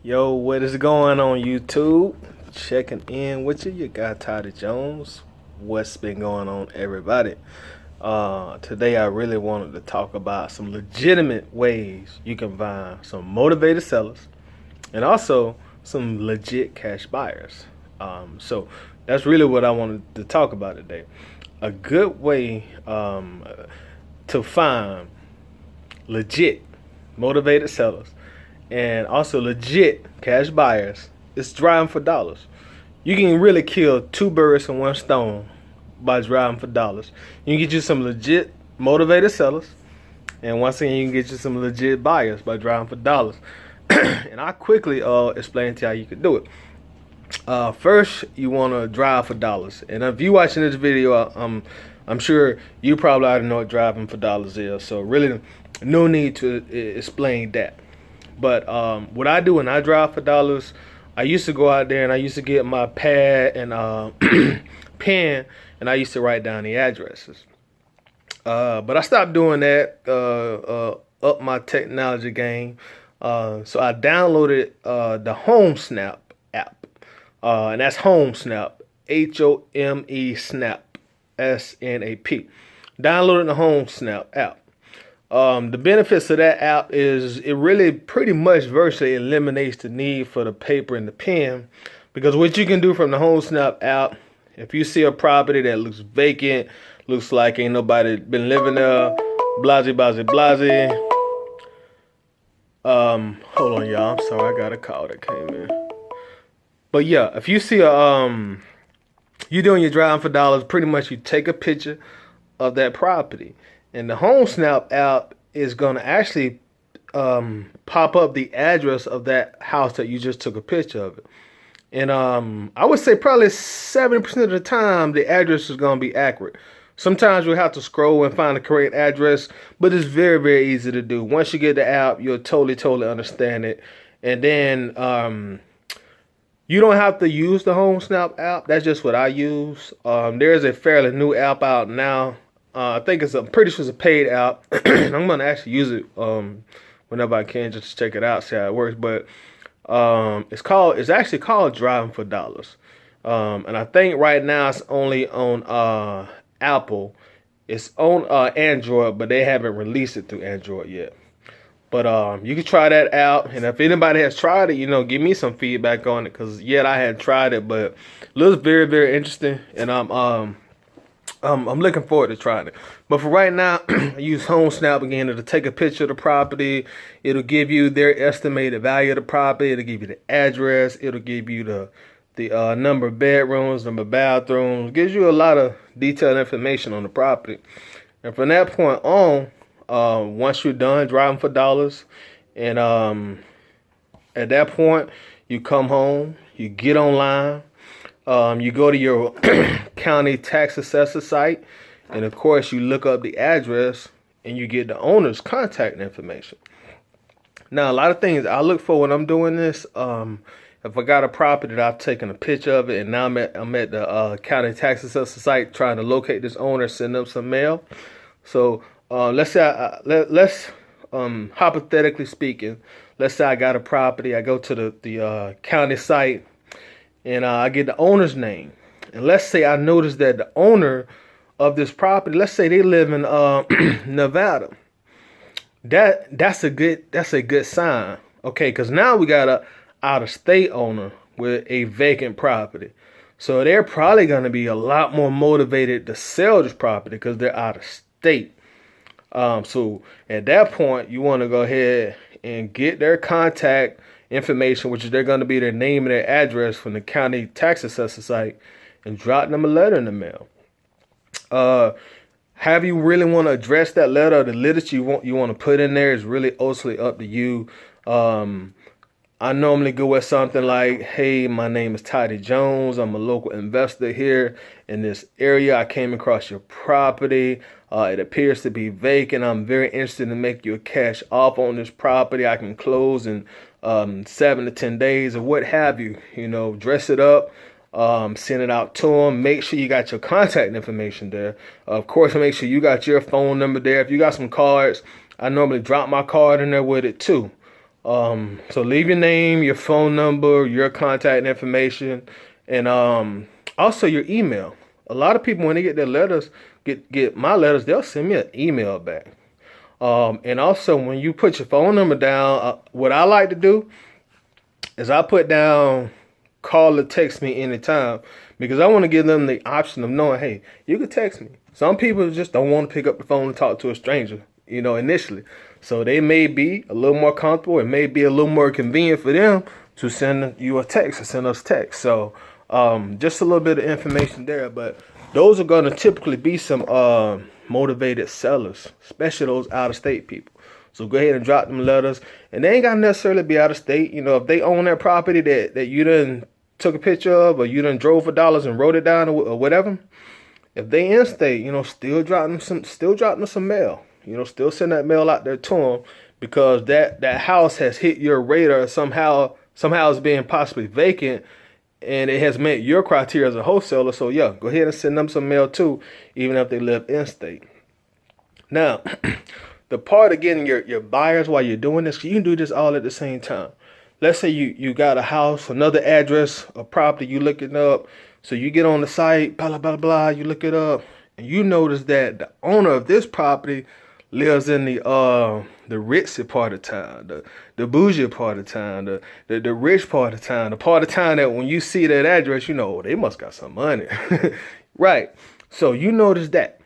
Yo, what is going on YouTube? Checking in with you. You got Toddy Jones. What's been going on, everybody? Today I really wanted to talk about some legitimate ways you can find some motivated sellers and also some legit cash buyers. So that's really what I wanted to talk about today. A good way to find legit motivated sellers and also legit cash buyers is driving for dollars. You can really kill two birds with one stone by driving for dollars. You can get you some legit motivated sellers, and once again, you can get you some legit buyers by driving for dollars. And I quickly explain to you how you can do it. First, you want to drive for dollars, and if you watching this video, I'm sure you probably already know what driving for dollars is. So really, no need to explain that. But what I do when I drive for dollars, I used to go out there and I used to get my pad and pen, and I used to write down the addresses. But I stopped doing that, up my technology game. So I downloaded the HomeSnap app, and that's HomeSnap, HOME Snap, SNAP. Downloading the HomeSnap app. The benefits of that app is it really pretty much virtually eliminates the need for the paper and the pen, because what you can do from the HomeSnap app, if you see a property that looks vacant, looks like ain't nobody been living there, blase, blase, blase. Hold on, y'all. I'm sorry, I got a call that came in. But yeah, if you see you're doing your driving for dollars, pretty much you take a picture of that property. And the HomeSnap app is going to actually pop up the address of that house that you just took a picture of it. And I would say probably 70% of the time, the address is going to be accurate. Sometimes you'll have to scroll and find the correct address, but it's very, very easy to do. Once you get the app, you'll totally understand it. And then you don't have to use the HomeSnap app. That's just what I use. There's a fairly new app out now. I'm pretty sure it's a paid app. I'm gonna actually use it whenever I can, just to check it out, see how it works. But it's actually called Driving for Dollars. And I think right now it's only on Apple. It's on Android, but they haven't released it through Android yet. But you can try that out, and if anybody has tried it, give me some feedback on it, because yet I hadn't tried it, but it looks very, very interesting, and I'm looking forward to trying it. But for right now, I use HomeSnap again. It'll take a picture of the property. It'll give you their estimated value of the property. It'll give you the address. It'll give you the number of bedrooms, number of bathrooms. It gives you a lot of detailed information on the property. And from that point on, once you're done driving for dollars, and at that point, you come home, you get online. You go to your county tax assessor site, and of course you look up the address and you get the owner's contact information. Now, a lot of things I look for when I'm doing this, if I got a property that I've taken a picture of it, and now I'm at the county tax assessor site trying to locate this owner, send them some mail. So let's say hypothetically speaking, let's say I got a property, I go to the county site, and I get the owner's name. And let's say I notice that the owner of this property, let's say they live in Nevada. That's a good sign. Okay, because now we got a out-of-state owner with a vacant property. So they're probably going to be a lot more motivated to sell this property because they're out of state. So at that point, you want to go ahead and get their contact information, which is they're going to be their name and their address from the county tax assessor site, and drop them a letter in the mail. Have you really want to address that letter, or the literature you want to put in there is really ultimately up to you. I normally go with something like, hey, my name is Toddy Jones. I'm a local investor here in this area. I came across your property. It appears to be vacant. I'm very interested in make you a cash offer on this property. I can close in 7 to 10 days or what have you. Dress it up, send it out to them. Make sure you got your contact information there. Of course, make sure you got your phone number there. If you got some cards, I normally drop my card in there with it too. So leave your name, your phone number, your contact information, and also your email. A lot of people when they get their letters, get my letters, they'll send me an email back. And also when you put your phone number down, what I like to do is I put down call or text me anytime because I want to give them the option of knowing, hey, you can text me. Some people just don't want to pick up the phone and talk to a stranger, initially. So they may be a little more comfortable. It may be a little more convenient for them to send you a text or send us text. So just a little bit of information there. But those are going to typically be some motivated sellers, especially those out-of-state people. So go ahead and drop them letters. And they ain't got to necessarily be out of state. If they own that property that you done took a picture of or you done drove for dollars and wrote it down or whatever, if they in state, still drop them some mail. Still send that mail out there to them because that house has hit your radar somehow it's being possibly vacant and it has met your criteria as a wholesaler. So yeah, go ahead and send them some mail too, even if they live in state. Now, the part of getting your buyers while you're doing this, you can do this all at the same time. Let's say you got a house, another address, a property, you look it up. So you get on the site, blah, blah, blah, you look it up, and you notice that the owner of this property lives in the ritzy part of town, the bougie part of town, the rich part of town, the part of town that when you see that address, they must got some money. Right. So you notice that.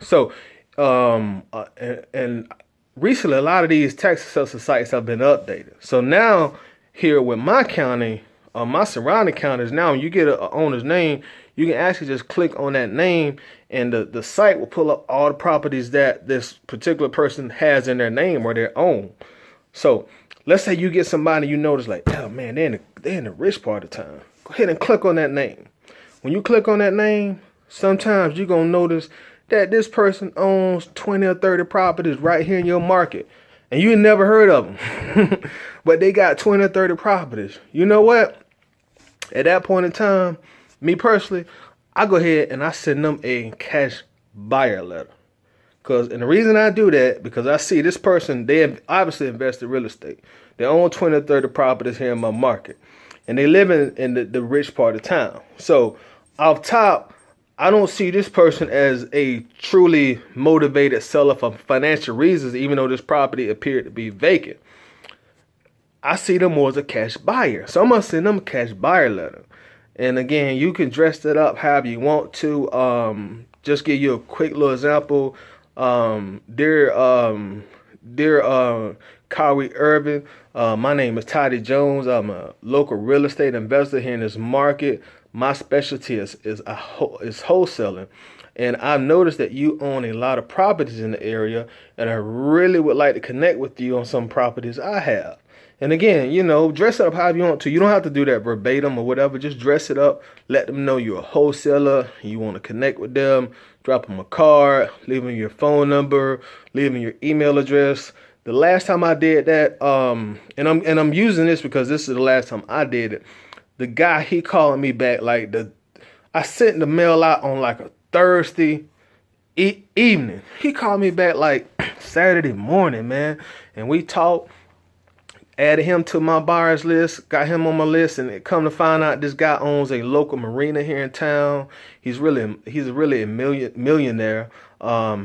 So and recently, a lot of these tax assessor sites have been updated. So now, here with my county, my surrounding counties, now when you get an owner's name, you can actually just click on that name, and the site will pull up all the properties that this particular person has in their name or their own. So let's say you get somebody you notice like, oh man, they're in the rich part of town. Go ahead and click on that name. When you click on that name, sometimes you're gonna notice that this person owns 20 or 30 properties right here in your market. And you never heard of them. But they got 20 or 30 properties. You know what? At that point in time, me personally, I go ahead and I send them a cash buyer letter. And the reason I do that, because I see this person, they have obviously invested in real estate. They own 20 or 30 properties here in my market. And they live in the rich part of town. So off top, I don't see this person as a truly motivated seller for financial reasons, even though this property appeared to be vacant. I see them more as a cash buyer. So I'm going to send them a cash buyer letter. And again, you can dress that up however you want to. Just give you a quick little example. Dear Kawhi Irvin, my name is Toddy Jones. I'm a local real estate investor here in this market. My specialty is wholesaling, and I've noticed that you own a lot of properties in the area, and I really would like to connect with you on some properties I have. And again, dress it up however you want to. You don't have to do that verbatim or whatever. Just dress it up. Let them know you're a wholesaler. You want to connect with them. Drop them a card. Leave them your phone number. Leave them your email address. The last time I did that, and I'm using this because this is the last time I did it. The guy, he called me back I sent the mail out on like a Thursday evening. He called me back like Saturday morning, man. And we talked, added him to my buyers list, got him on my list, and it come to find out this guy owns a local marina here in town. He's really a millionaire.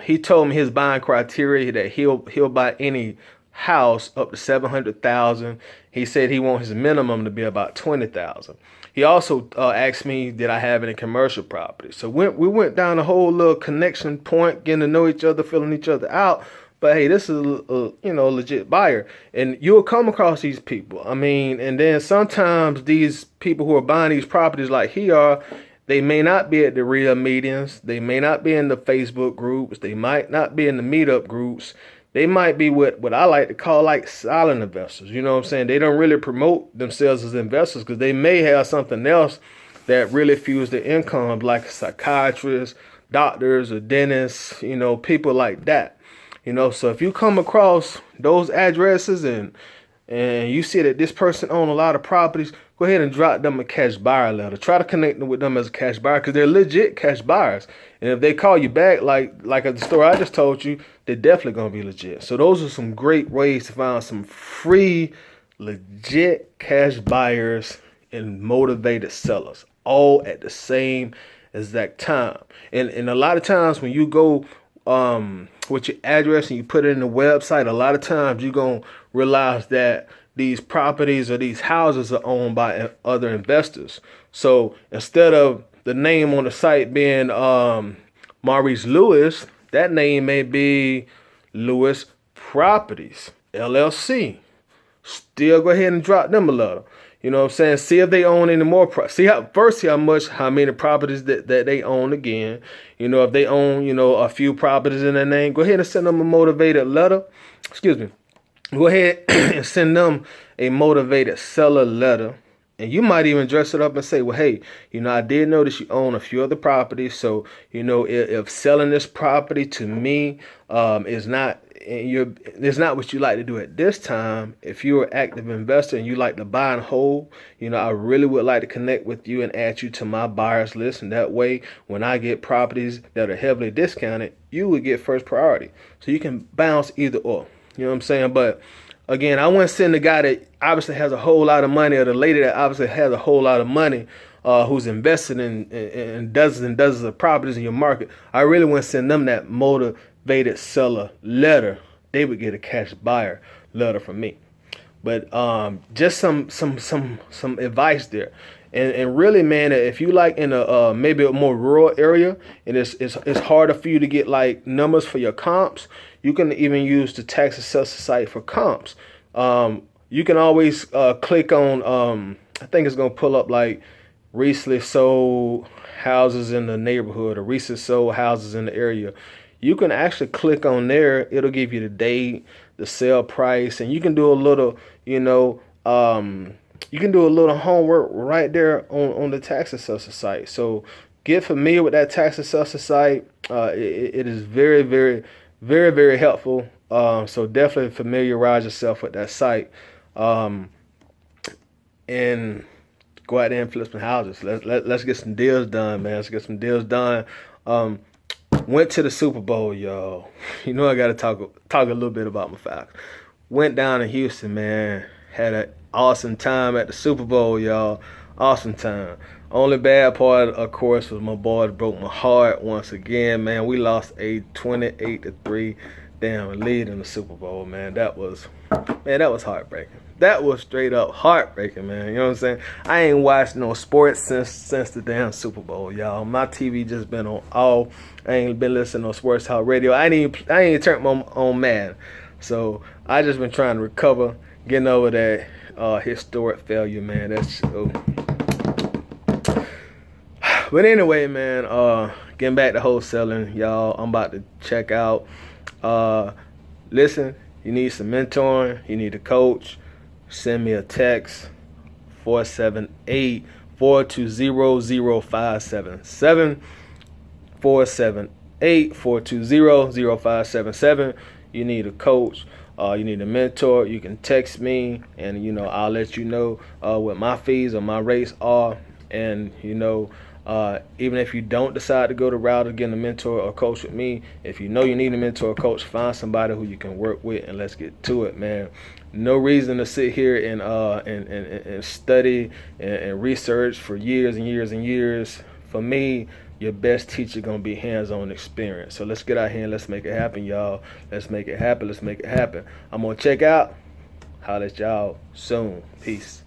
He told me his buying criteria that he'll buy any house up to $700,000. He said he wants his minimum to be about $20,000. He also asked me, did I have any commercial property? So we went down a whole little connection point, getting to know each other, filling each other out. But hey, this is a legit buyer, and you'll come across these people. I mean, and then sometimes these people who are buying these properties like he are, they may not be at the real meetings. They may not be in the Facebook groups. They might not be in the meetup groups. They might be what I like to call like silent investors. You know what I'm saying? They don't really promote themselves as investors because they may have something else that really fuels their income, like psychiatrists, doctors, or dentists, people like that. So if you come across those addresses and you see that this person owns a lot of properties, go ahead and drop them a cash buyer letter. Try to connect them with them as a cash buyer because they're legit cash buyers. And if they call you back, like at the story I just told you, they're definitely going to be legit. So those are some great ways to find some free legit cash buyers and motivated sellers all at the same exact time. And a lot of times when you go with your address and you put it in the website, a lot of times you're going to realize that these properties or these houses are owned by other investors. So instead of the name on the site being Maurice Lewis, that name may be Lewis Properties LLC. Still go ahead and drop them a letter. You know what I'm saying? See if they own any more. See how many properties that they own again. You know, if they own, a few properties in their name, go ahead and send them a motivated letter. Excuse me. Go ahead and send them a motivated seller letter. And you might even dress it up and say, well, hey, I did notice you own a few other properties. So, if selling this property to me is not what you like to do at this time. If you're an active investor and you like to buy and hold, I really would like to connect with you and add you to my buyers list. And that way, when I get properties that are heavily discounted, you would get first priority. So you can bounce either or. You know what I'm saying? But again, I wouldn't send the guy that obviously has a whole lot of money, or the lady that obviously has a whole lot of money, who's invested in dozens and dozens of properties in your market. I really wouldn't send them that motivated seller letter. They would get a cash buyer letter from me. But just some advice there. And really, man, if you like in a maybe a more rural area and it's harder for you to get like numbers for your comps, you can even use the tax assessor site for comps. You can always click on, I think it's going to pull up like recently sold houses in the neighborhood or recently sold houses in the area. You can actually click on there. It'll give you the date, the sale price, and you can do a little, you can do a little homework right there on the tax assessor site. So get familiar with that tax assessor site. It is very, very, very, very helpful. So definitely familiarize yourself with that site. And go out there and flip some houses. Let's get some deals done, man. Let's get some deals done. Went to the Super Bowl, y'all. I got to talk a little bit about my Falcons. Went down to Houston, man. Had an awesome time at the Super Bowl, y'all. Awesome time. Only bad part, of course, was my boys broke my heart once again, man. We lost a 28-3 damn lead in the Super Bowl, man. That was heartbreaking. That was straight up heartbreaking, man. You know what I'm saying? I ain't watched no sports since the damn Super Bowl, y'all. My TV just been on off. I ain't been listening to no sports talk radio. I ain't even turned my on Madden. So I just been trying to recover, getting over that historic failure, man. That's But anyway, man, getting back to wholesaling, y'all. I'm about to check out. Listen, you need some mentoring. You need a coach. Send me a text, 478-420-0577. 478-420-0577. You need a coach. You need a mentor. You can text me, and I'll let you know what my fees or my rates are. And even if you don't decide to go the route of getting a mentor or coach with me, if you know you need a mentor or coach, find somebody who you can work with, and let's get to it, man. No reason to sit here and study and research for years and years and years. For me, your best teacher gonna be hands-on experience. So let's get out here and let's make it happen, y'all. Let's make it happen. Let's make it happen. I'm gonna check out. Holla at y'all soon. Peace.